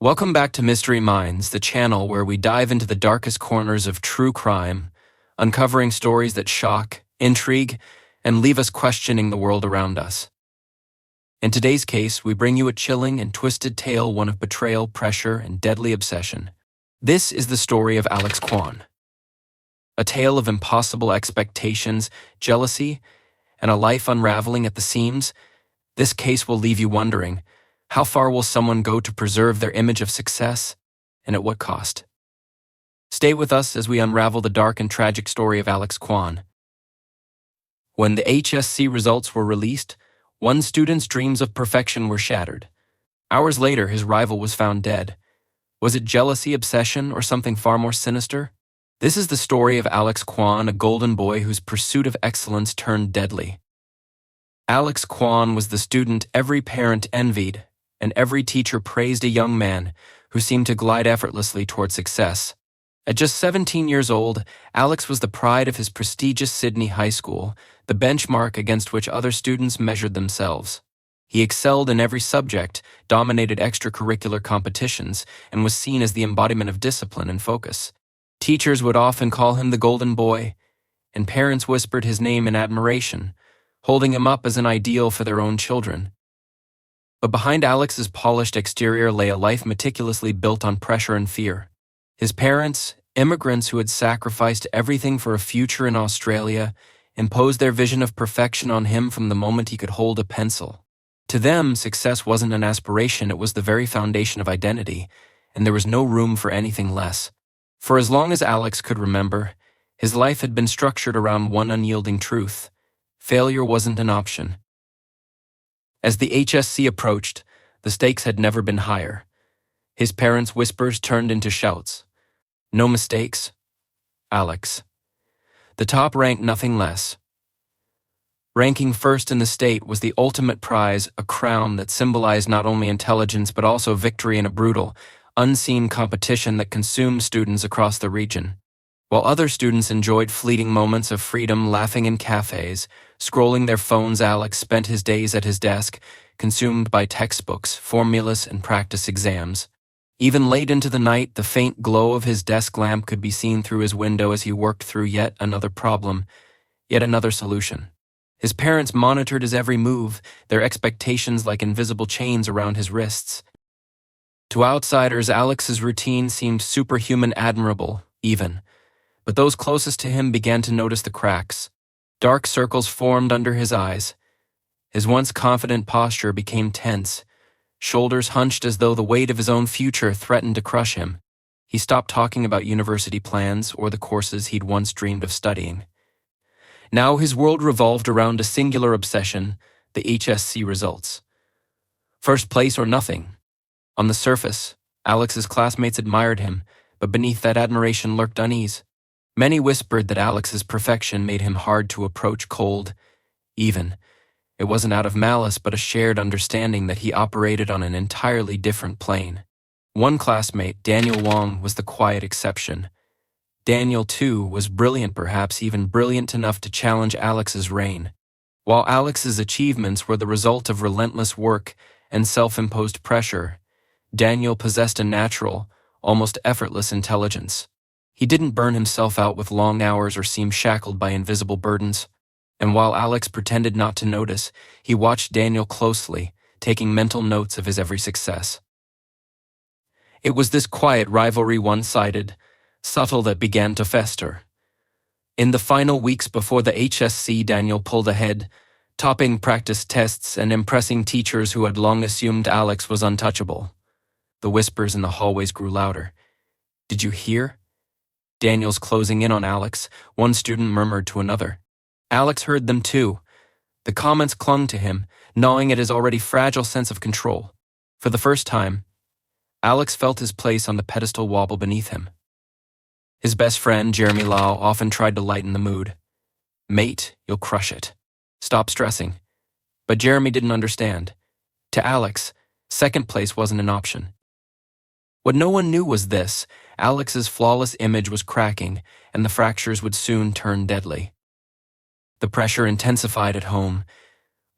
Welcome back to Mystery Minds, the channel where we dive into the darkest corners of true crime, uncovering stories that shock, intrigue, and leave us questioning the world around us. In today's case, we bring you a chilling and twisted tale, one of betrayal, pressure, and deadly obsession. This is the story of Alex Kwan. A tale of impossible expectations, jealousy, and a life unraveling at the seams. This case will leave you wondering, how far will someone go to preserve their image of success, and at what cost? Stay with us as we unravel the dark and tragic story of Alex Kwan. When the HSC results were released, one student's dreams of perfection were shattered. Hours later, his rival was found dead. Was it jealousy, obsession, or something far more sinister? This is the story of Alex Kwan, a golden boy whose pursuit of excellence turned deadly. Alex Kwan was the student every parent envied, and every teacher praised, a young man who seemed to glide effortlessly toward success. At just 17 years old, Alex was the pride of his prestigious Sydney High School, the benchmark against which other students measured themselves. He excelled in every subject, dominated extracurricular competitions, and was seen as the embodiment of discipline and focus. Teachers would often call him the golden boy, and parents whispered his name in admiration, holding him up as an ideal for their own children. But behind Alex's polished exterior lay a life meticulously built on pressure and fear. His parents, immigrants who had sacrificed everything for a future in Australia, imposed their vision of perfection on him from the moment he could hold a pencil. To them, success wasn't an aspiration, it was the very foundation of identity, and there was no room for anything less. For as long as Alex could remember, his life had been structured around one unyielding truth: failure wasn't an option. As the HSC approached, the stakes had never been higher. His parents' whispers turned into shouts. No mistakes, Alex. The top ranked nothing less. Ranking first in the state was the ultimate prize, a crown that symbolized not only intelligence but also victory in a brutal, unseen competition that consumed students across the region. While other students enjoyed fleeting moments of freedom, laughing in cafes, scrolling their phones, Alex spent his days at his desk, consumed by textbooks, formulas, and practice exams. Even late into the night, the faint glow of his desk lamp could be seen through his window as he worked through yet another problem, yet another solution. His parents monitored his every move, their expectations like invisible chains around his wrists. To outsiders, Alex's routine seemed superhuman, admirable, even. But those closest to him began to notice the cracks. Dark circles formed under his eyes. His once confident posture became tense, shoulders hunched as though the weight of his own future threatened to crush him. He stopped talking about university plans or the courses he'd once dreamed of studying. Now his world revolved around a singular obsession: the HSC results. First place or nothing. On the surface, Alex's classmates admired him, but beneath that admiration lurked unease. Many whispered that Alex's perfection made him hard to approach, cold, even. It wasn't out of malice, but a shared understanding that he operated on an entirely different plane. One classmate, Daniel Wong, was the quiet exception. Daniel, too, was brilliant, perhaps even brilliant enough to challenge Alex's reign. While Alex's achievements were the result of relentless work and self-imposed pressure, Daniel possessed a natural, almost effortless intelligence. He didn't burn himself out with long hours or seem shackled by invisible burdens. And while Alex pretended not to notice, he watched Daniel closely, taking mental notes of his every success. It was this quiet rivalry, one-sided, subtle, that began to fester. In the final weeks before the HSC, Daniel pulled ahead, topping practice tests and impressing teachers who had long assumed Alex was untouchable. The whispers in the hallways grew louder. "Did you hear? Daniel's closing in on Alex," one student murmured to another. Alex heard them too. The comments clung to him, gnawing at his already fragile sense of control. For the first time, Alex felt his place on the pedestal wobble beneath him. His best friend, Jeremy Lau, often tried to lighten the mood. "Mate, you'll crush it. Stop stressing." But Jeremy didn't understand. To Alex, second place wasn't an option. What no one knew was this: Alex's flawless image was cracking, and the fractures would soon turn deadly. The pressure intensified at home.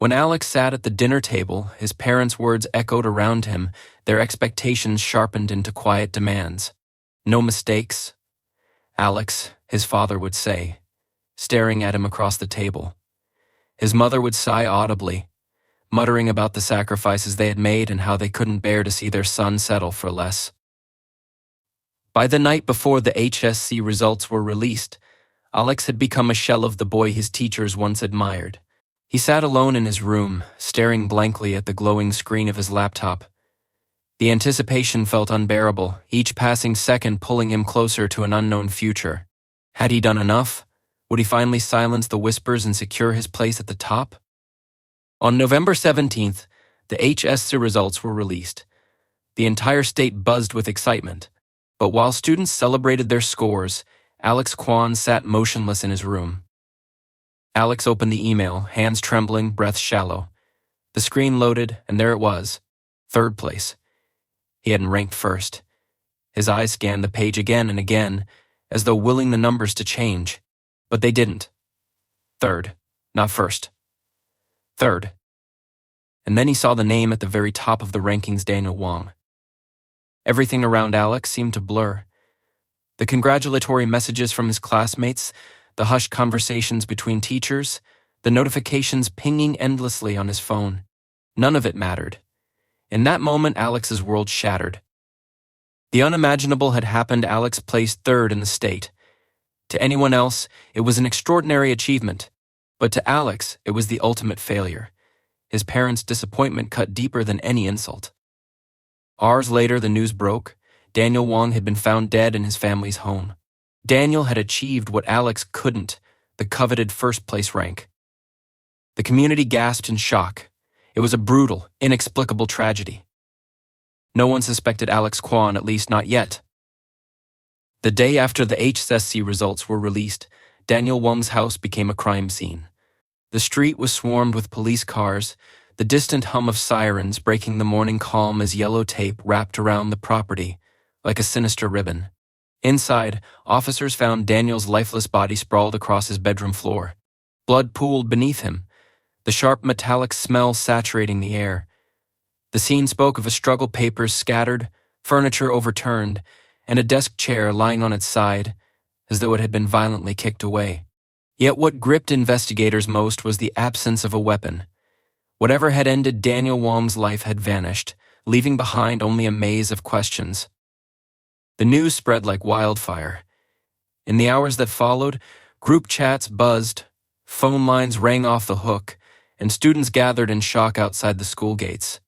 When Alex sat at the dinner table, his parents' words echoed around him, their expectations sharpened into quiet demands. No mistakes, Alex, his father would say, staring at him across the table. His mother would sigh audibly, muttering about the sacrifices they had made and how they couldn't bear to see their son settle for less. By the night before the HSC results were released, Alex had become a shell of the boy his teachers once admired. He sat alone in his room, staring blankly at the glowing screen of his laptop. The anticipation felt unbearable, each passing second pulling him closer to an unknown future. Had he done enough? Would he finally silence the whispers and secure his place at the top? On November 17th, the HSC results were released. The entire state buzzed with excitement. But while students celebrated their scores, Alex Kwan sat motionless in his room. Alex opened the email, hands trembling, breath shallow. The screen loaded, and there it was. Third place. He hadn't ranked first. His eyes scanned the page again and again, as though willing the numbers to change. But they didn't. Third, not first. Third. And then he saw the name at the very top of the rankings, Daniel Wong. Everything around Alex seemed to blur. The congratulatory messages from his classmates, the hushed conversations between teachers, the notifications pinging endlessly on his phone. None of it mattered. In that moment, Alex's world shattered. The unimaginable had happened. Alex placed third in the state. To anyone else, it was an extraordinary achievement. But to Alex, it was the ultimate failure. His parents' disappointment cut deeper than any insult. Hours later, the news broke. Daniel Wong had been found dead in his family's home. Daniel had achieved what Alex couldn't, the coveted first-place rank. The community gasped in shock. It was a brutal, inexplicable tragedy. No one suspected Alex Kwan, at least not yet. The day after the HSC results were released, Daniel Wong's house became a crime scene. The street was swarmed with police cars, the distant hum of sirens breaking the morning calm as yellow tape wrapped around the property, like a sinister ribbon. Inside, officers found Daniel's lifeless body sprawled across his bedroom floor. Blood pooled beneath him, the sharp metallic smell saturating the air. The scene spoke of a struggle, papers scattered, furniture overturned, and a desk chair lying on its side, as though it had been violently kicked away. Yet what gripped investigators most was the absence of a weapon. Whatever had ended Daniel Wong's life had vanished, leaving behind only a maze of questions. The news spread like wildfire. In the hours that followed, group chats buzzed, phone lines rang off the hook, and students gathered in shock outside the school gates.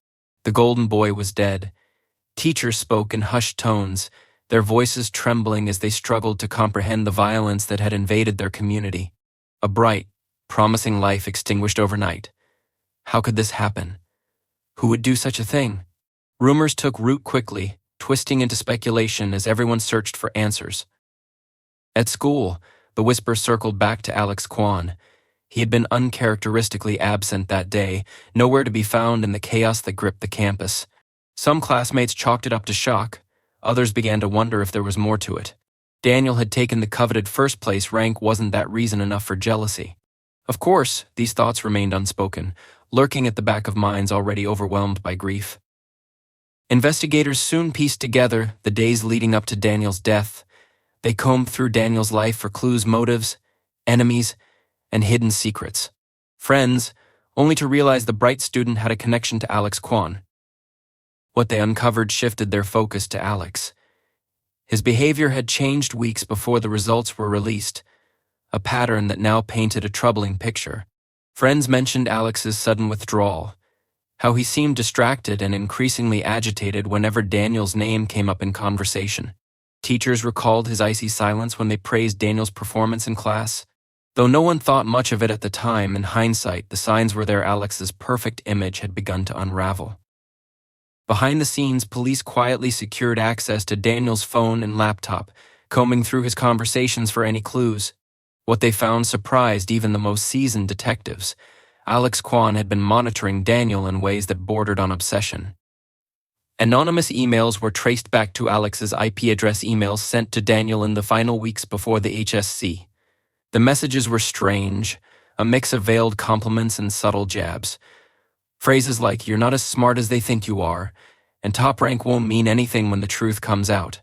The golden boy was dead. Teachers spoke in hushed tones, their voices trembling as they struggled to comprehend the violence that had invaded their community. A bright, promising life extinguished overnight. How could this happen? Who would do such a thing? Rumors took root quickly, twisting into speculation as everyone searched for answers. At school, the whispers circled back to Alex Kwan. He had been uncharacteristically absent that day, nowhere to be found in the chaos that gripped the campus. Some classmates chalked it up to shock. Others began to wonder if there was more to it. Daniel had taken the coveted first-place rank. Wasn't that reason enough for jealousy? Of course, these thoughts remained unspoken, lurking at the back of minds already overwhelmed by grief. Investigators soon pieced together the days leading up to Daniel's death. They combed through Daniel's life for clues, motives, enemies, and hidden secrets. Friends, only to realize the bright student had a connection to Alex Kwan. What they uncovered shifted their focus to Alex. His behavior had changed weeks before the results were released, a pattern that now painted a troubling picture. Friends mentioned Alex's sudden withdrawal, how he seemed distracted and increasingly agitated whenever Daniel's name came up in conversation. Teachers recalled his icy silence when they praised Daniel's performance in class. Though no one thought much of it at the time, in hindsight, the signs were there. Alex's perfect image had begun to unravel. Behind the scenes, police quietly secured access to Daniel's phone and laptop, combing through his conversations for any clues. What they found surprised even the most seasoned detectives. Alex Kwan had been monitoring Daniel in ways that bordered on obsession. Anonymous emails were traced back to Alex's IP address, emails sent to Daniel in the final weeks before the HSC. The messages were strange, a mix of veiled compliments and subtle jabs. Phrases like, "You're not as smart as they think you are," and "top rank won't mean anything when the truth comes out."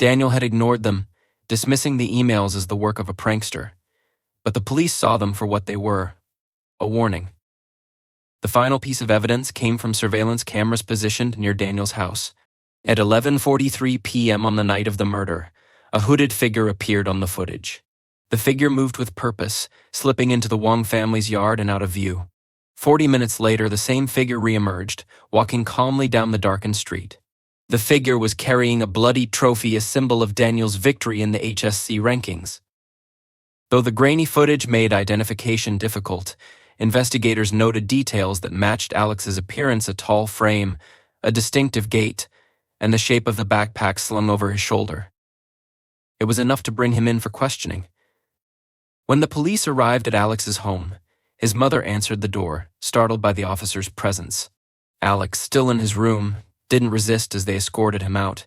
Daniel had ignored them, dismissing the emails as the work of a prankster. But the police saw them for what they were: a warning. The final piece of evidence came from surveillance cameras positioned near Daniel's house. At 11:43 p.m. on the night of the murder, a hooded figure appeared on the footage. The figure moved with purpose, slipping into the Wong family's yard and out of view. 40 minutes later, the same figure reemerged, walking calmly down the darkened street. The figure was carrying a bloody trophy, a symbol of Daniel's victory in the HSC rankings. Though the grainy footage made identification difficult, investigators noted details that matched Alex's appearance: a tall frame, a distinctive gait, and the shape of the backpack slung over his shoulder. It was enough to bring him in for questioning. When the police arrived at Alex's home, his mother answered the door, startled by the officer's presence. Alex, still in his room, didn't resist as they escorted him out.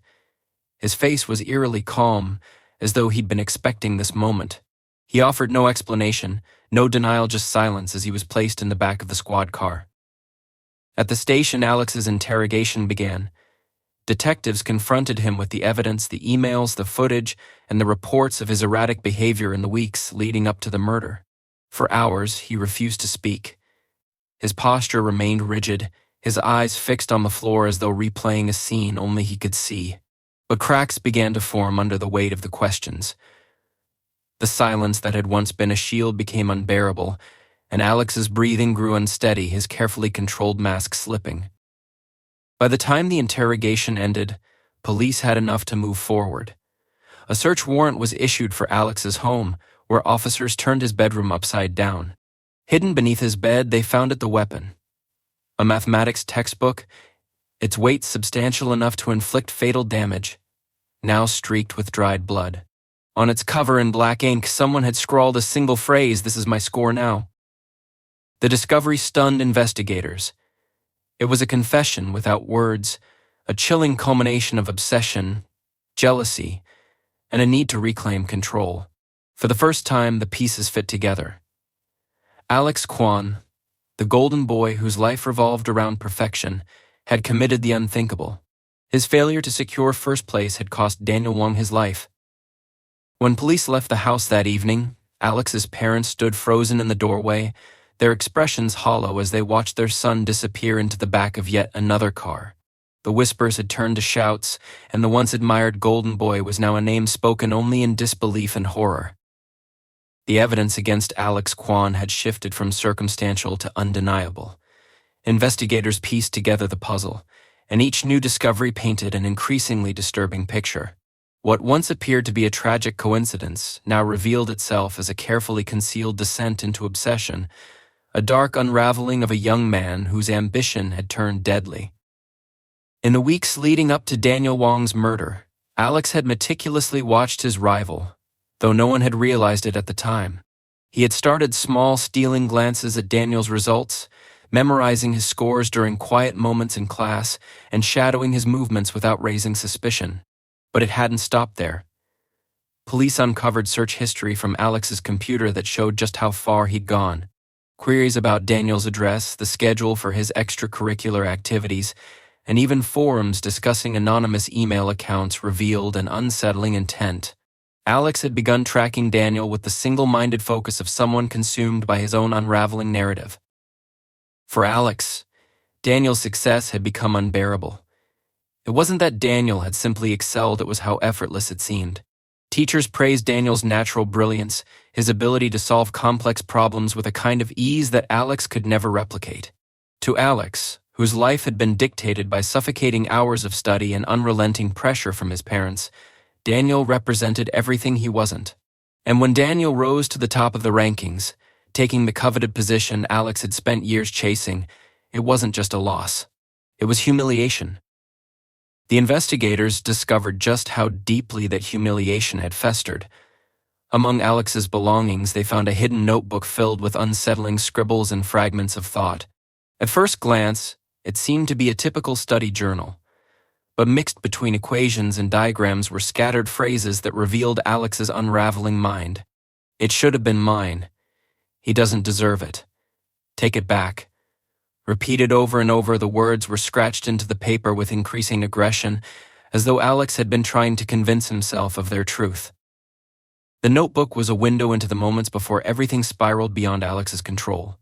His face was eerily calm, as though he'd been expecting this moment. He offered no explanation, no denial, just silence as he was placed in the back of the squad car. At the station, Alex's interrogation began. Detectives confronted him with the evidence, the emails, the footage, and the reports of his erratic behavior in the weeks leading up to the murder. For hours, he refused to speak. His posture remained rigid, his eyes fixed on the floor as though replaying a scene only he could see. But cracks began to form under the weight of the questions. The silence that had once been a shield became unbearable, and Alex's breathing grew unsteady, his carefully controlled mask slipping. By the time the interrogation ended, police had enough to move forward. A search warrant was issued for Alex's home, where officers turned his bedroom upside down. Hidden beneath his bed, they found the weapon. A mathematics textbook, its weight substantial enough to inflict fatal damage, now streaked with dried blood. On its cover in black ink, someone had scrawled a single phrase: "This is my score now." The discovery stunned investigators. It was a confession without words, a chilling culmination of obsession, jealousy, and a need to reclaim control. For the first time, the pieces fit together. Alex Kwan, the golden boy whose life revolved around perfection, had committed the unthinkable. His failure to secure first place had cost Daniel Wong his life. When police left the house that evening, Alex's parents stood frozen in the doorway, their expressions hollow as they watched their son disappear into the back of yet another car. The whispers had turned to shouts, and the once admired golden boy was now a name spoken only in disbelief and horror. The evidence against Alex Kwan had shifted from circumstantial to undeniable. Investigators pieced together the puzzle, and each new discovery painted an increasingly disturbing picture. What once appeared to be a tragic coincidence now revealed itself as a carefully concealed descent into obsession, a dark unraveling of a young man whose ambition had turned deadly. In the weeks leading up to Daniel Wong's murder, Alex had meticulously watched his rival, though no one had realized it at the time. He had started small, stealing glances at Daniel's results, memorizing his scores during quiet moments in class, and shadowing his movements without raising suspicion. But it hadn't stopped there. Police uncovered search history from Alex's computer that showed just how far he'd gone. Queries about Daniel's address, the schedule for his extracurricular activities, and even forums discussing anonymous email accounts revealed an unsettling intent. Alex had begun tracking Daniel with the single-minded focus of someone consumed by his own unraveling narrative. For Alex, Daniel's success had become unbearable. It wasn't that Daniel had simply excelled, it was how effortless it seemed. Teachers praised Daniel's natural brilliance, his ability to solve complex problems with a kind of ease that Alex could never replicate. To Alex, whose life had been dictated by suffocating hours of study and unrelenting pressure from his parents, Daniel represented everything he wasn't. And when Daniel rose to the top of the rankings, taking the coveted position Alex had spent years chasing, it wasn't just a loss. It was humiliation. The investigators discovered just how deeply that humiliation had festered. Among Alex's belongings, they found a hidden notebook filled with unsettling scribbles and fragments of thought. At first glance, it seemed to be a typical study journal. But mixed between equations and diagrams were scattered phrases that revealed Alex's unraveling mind. "It should have been mine. He doesn't deserve it. Take it back. Repeated over and over, the words were scratched into the paper with increasing aggression, as though Alex had been trying to convince himself of their truth. The notebook was a window into the moments before everything spiraled beyond Alex's control.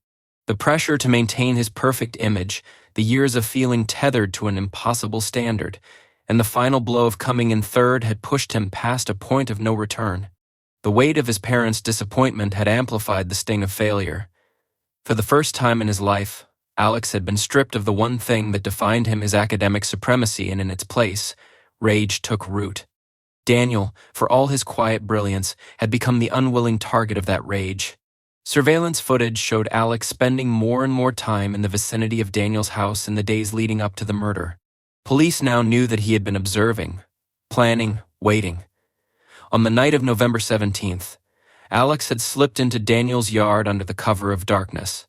The pressure to maintain his perfect image, the years of feeling tethered to an impossible standard, and the final blow of coming in third had pushed him past a point of no return. The weight of his parents' disappointment had amplified the sting of failure. For the first time in his life, Alex had been stripped of the one thing that defined him, his academic supremacy, and in its place, rage took root. Daniel, for all his quiet brilliance, had become the unwilling target of that rage. Surveillance footage showed Alex spending more and more time in the vicinity of Daniel's house in the days leading up to the murder. Police now knew that he had been observing, planning, waiting. On the night of November 17th, Alex had slipped into Daniel's yard under the cover of darkness.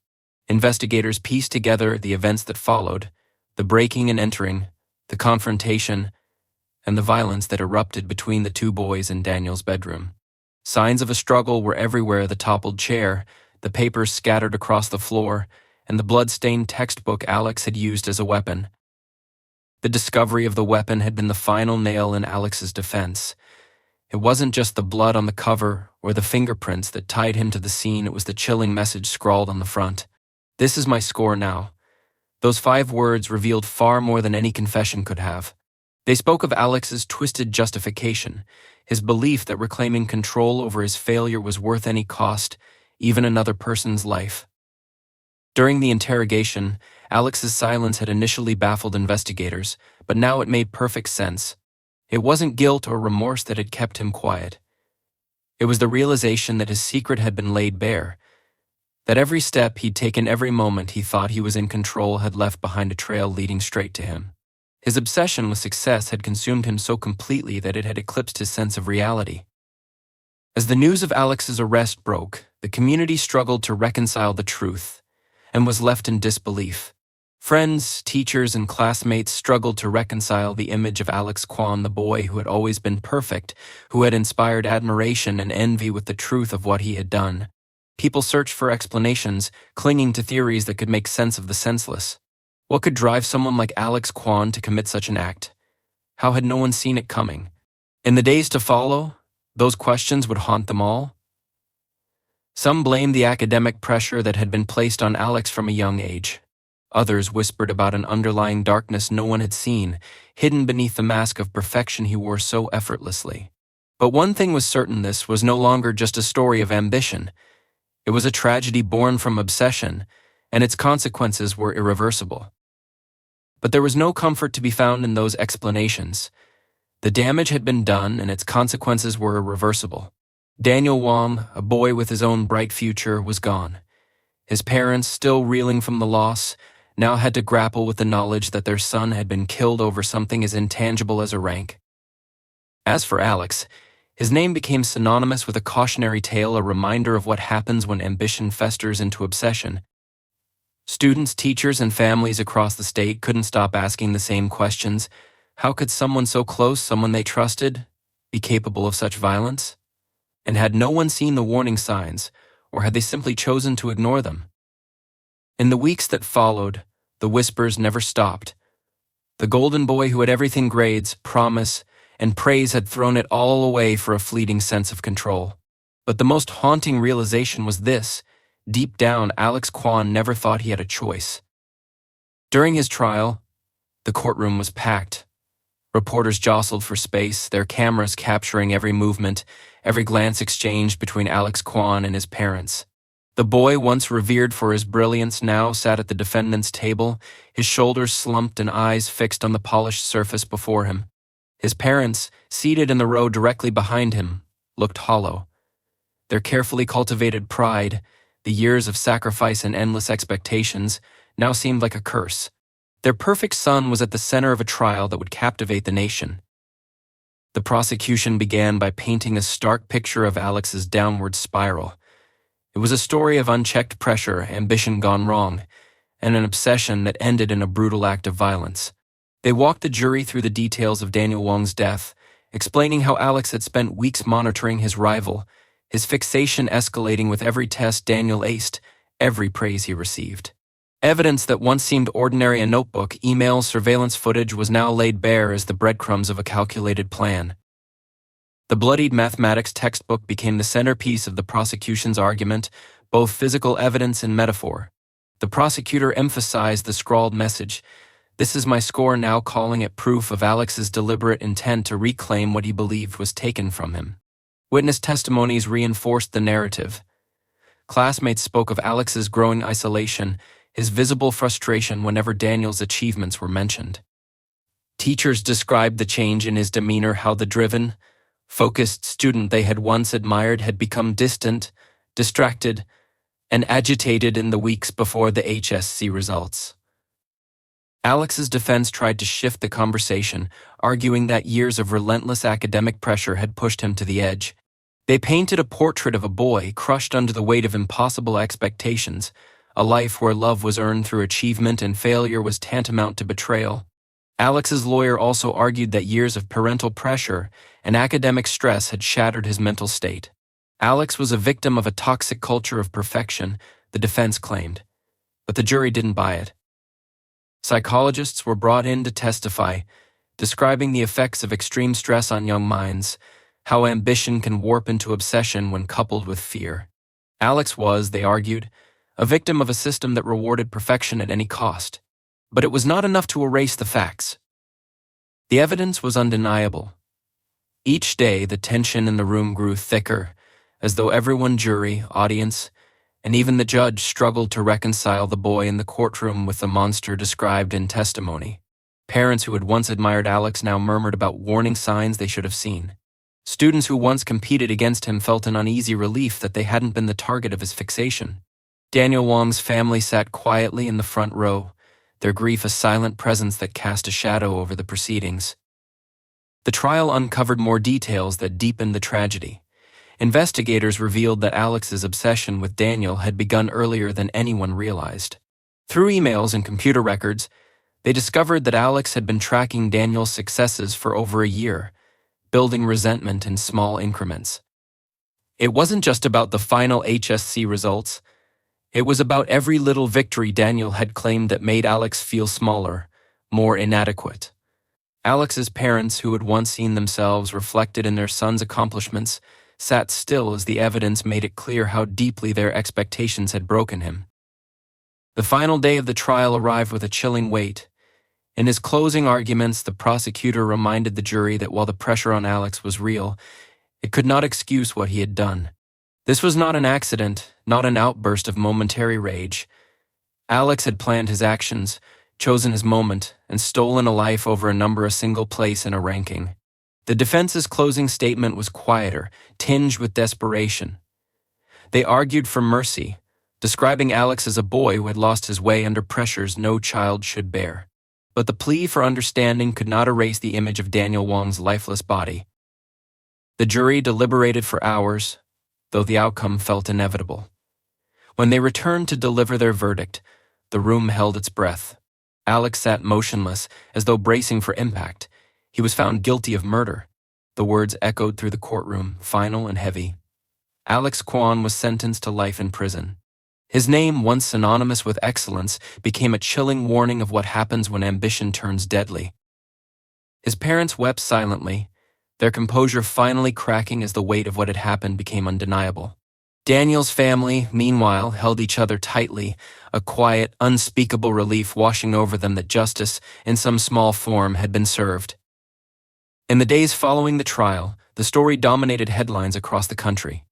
Investigators pieced together the events that followed, the breaking and entering, the confrontation, and the violence that erupted between the two boys in Daniel's bedroom. Signs of a struggle were everywhere: the toppled chair, the papers scattered across the floor, and the blood-stained textbook Alex had used as a weapon. The discovery of the weapon had been the final nail in Alex's defense. It wasn't just the blood on the cover or the fingerprints that tied him to the scene, it was the chilling message scrawled on the front. "This is my score now." Those 5 words revealed far more than any confession could have. They spoke of Alex's twisted justification, his belief that reclaiming control over his failure was worth any cost, even another person's life. During the interrogation, Alex's silence had initially baffled investigators, but now it made perfect sense. It wasn't guilt or remorse that had kept him quiet. It was the realization that his secret had been laid bare, that every step he'd taken, every moment he thought he was in control, had left behind a trail leading straight to him. His obsession with success had consumed him so completely that it had eclipsed his sense of reality. As the news of Alex's arrest broke, the community struggled to reconcile the truth and was left in disbelief. Friends, teachers, and classmates struggled to reconcile the image of Alex Kwan, the boy who had always been perfect, who had inspired admiration and envy, with the truth of what he had done. People searched for explanations, clinging to theories that could make sense of the senseless. What could drive someone like Alex Kwan to commit such an act? How had no one seen it coming? In the days to follow, those questions would haunt them all. Some blamed the academic pressure that had been placed on Alex from a young age. Others whispered about an underlying darkness no one had seen, hidden beneath the mask of perfection he wore so effortlessly. But one thing was certain: this was no longer just a story of ambition. It was a tragedy born from obsession, and its consequences were irreversible. But there was no comfort to be found in those explanations. The damage had been done, and its consequences were irreversible. Daniel Wong, a boy with his own bright future, was gone. His parents, still reeling from the loss, now had to grapple with the knowledge that their son had been killed over something as intangible as a rank. As for Alex, his name became synonymous with a cautionary tale, a reminder of what happens when ambition festers into obsession. Students, teachers, and families across the state couldn't stop asking the same questions. How could someone so close, someone they trusted, be capable of such violence? And had no one seen the warning signs, or had they simply chosen to ignore them? In the weeks that followed, the whispers never stopped. The golden boy who had everything: grades, promise, and praise, had thrown it all away for a fleeting sense of control. But the most haunting realization was this: deep down, Alex Kwan never thought he had a choice. During his trial, the courtroom was packed. Reporters jostled for space, their cameras capturing every movement, every glance exchanged between Alex Kwan and his parents. The boy, once revered for his brilliance, now sat at the defendant's table, his shoulders slumped and eyes fixed on the polished surface before him. His parents, seated in the row directly behind him, looked hollow. Their carefully cultivated pride, the years of sacrifice and endless expectations, now seemed like a curse. Their perfect son was at the center of a trial that would captivate the nation. The prosecution began by painting a stark picture of Alex's downward spiral. It was a story of unchecked pressure, ambition gone wrong, and an obsession that ended in a brutal act of violence. They walked the jury through the details of Daniel Wong's death, explaining how Alex had spent weeks monitoring his rival, his fixation escalating with every test Daniel aced, every praise he received. Evidence that once seemed ordinary, a notebook, emails, surveillance footage, was now laid bare as the breadcrumbs of a calculated plan. The bloodied mathematics textbook became the centerpiece of the prosecution's argument, both physical evidence and metaphor. The prosecutor emphasized the scrawled message, "This is my score," now calling it proof of Alex's deliberate intent to reclaim what he believed was taken from him. Witness testimonies reinforced the narrative. Classmates spoke of Alex's growing isolation, his visible frustration whenever Daniel's achievements were mentioned. Teachers described the change in his demeanor, how the driven, focused student they had once admired had become distant, distracted, and agitated in the weeks before the HSC results. Alex's defense tried to shift the conversation, arguing that years of relentless academic pressure had pushed him to the edge. They painted a portrait of a boy crushed under the weight of impossible expectations, a life where love was earned through achievement and failure was tantamount to betrayal. Alex's lawyer also argued that years of parental pressure and academic stress had shattered his mental state. Alex was a victim of a toxic culture of perfection, the defense claimed, but the jury didn't buy it. Psychologists were brought in to testify, describing the effects of extreme stress on young minds, how ambition can warp into obsession when coupled with fear. Alex was, they argued, a victim of a system that rewarded perfection at any cost. But it was not enough to erase the facts. The evidence was undeniable. Each day, the tension in the room grew thicker, as though everyone, jury, audience, and even the judge struggled to reconcile the boy in the courtroom with the monster described in testimony. Parents who had once admired Alex now murmured about warning signs they should have seen. Students who once competed against him felt an uneasy relief that they hadn't been the target of his fixation. Daniel Wong's family sat quietly in the front row, their grief a silent presence that cast a shadow over the proceedings. The trial uncovered more details that deepened the tragedy. Investigators revealed that Alex's obsession with Daniel had begun earlier than anyone realized. Through emails and computer records, they discovered that Alex had been tracking Daniel's successes for over a year, building resentment in small increments. It wasn't just about the final HSC results. It was about every little victory Daniel had claimed that made Alex feel smaller, more inadequate. Alex's parents, who had once seen themselves reflected in their son's accomplishments, sat still as the evidence made it clear how deeply their expectations had broken him. The final day of the trial arrived with a chilling weight. In his closing arguments, the prosecutor reminded the jury that while the pressure on Alex was real, it could not excuse what he had done. This was not an accident, not an outburst of momentary rage. Alex had planned his actions, chosen his moment, and stolen a life over a number, a single place in a ranking. The defense's closing statement was quieter, tinged with desperation. They argued for mercy, describing Alex as a boy who had lost his way under pressures no child should bear. But the plea for understanding could not erase the image of Daniel Wong's lifeless body. The jury deliberated for hours, though the outcome felt inevitable. When they returned to deliver their verdict, the room held its breath. Alex sat motionless, as though bracing for impact. He was found guilty of murder. The words echoed through the courtroom, final and heavy. Alex Kwan was sentenced to life in prison. His name, once synonymous with excellence, became a chilling warning of what happens when ambition turns deadly. His parents wept silently, their composure finally cracking as the weight of what had happened became undeniable. Daniel's family, meanwhile, held each other tightly, a quiet, unspeakable relief washing over them that justice, in some small form, had been served. In the days following the trial, the story dominated headlines across the country.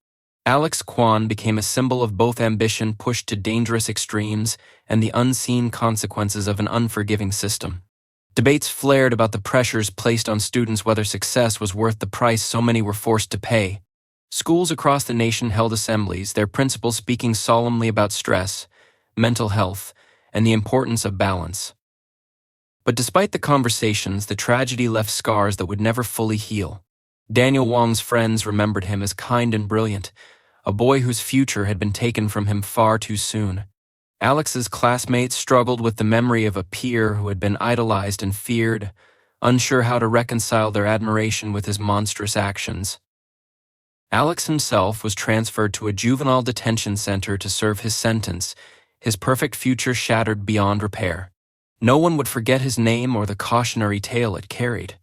Alex Kwan became a symbol of both ambition pushed to dangerous extremes and the unseen consequences of an unforgiving system. Debates flared about the pressures placed on students whether success was worth the price so many were forced to pay. Schools across the nation held assemblies, their principals speaking solemnly about stress, mental health, and the importance of balance. But despite the conversations, the tragedy left scars that would never fully heal. Daniel Wong's friends remembered him as kind and brilliant, a boy whose future had been taken from him far too soon. Alex's classmates struggled with the memory of a peer who had been idolized and feared, unsure how to reconcile their admiration with his monstrous actions. Alex himself was transferred to a juvenile detention center to serve his sentence, his perfect future shattered beyond repair. No one would forget his name or the cautionary tale it carried.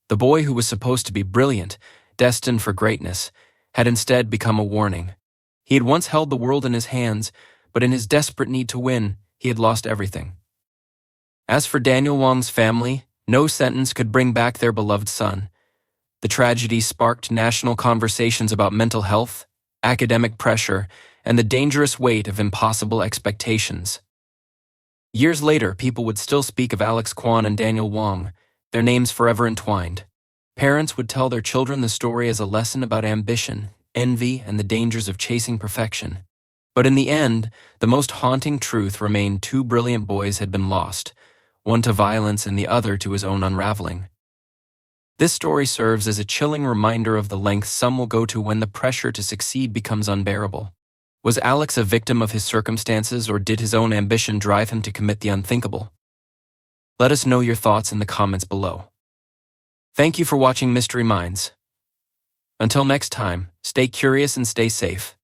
The boy who was supposed to be brilliant, destined for greatness, had instead become a warning. He had once held the world in his hands, but in his desperate need to win, he had lost everything. As for Daniel Wong's family, no sentence could bring back their beloved son. The tragedy sparked national conversations about mental health, academic pressure, and the dangerous weight of impossible expectations. Years later, people would still speak of Alex Kwan and Daniel Wong, their names forever entwined. Parents would tell their children the story as a lesson about ambition, envy, and the dangers of chasing perfection. But in the end, the most haunting truth remained: two brilliant boys had been lost, one to violence and the other to his own unraveling. This story serves as a chilling reminder of the lengths some will go to when the pressure to succeed becomes unbearable. Was Alex a victim of his circumstances, or did his own ambition drive him to commit the unthinkable? Let us know your thoughts in the comments below. Thank you for watching Mystery Minds. Until next time, stay curious and stay safe.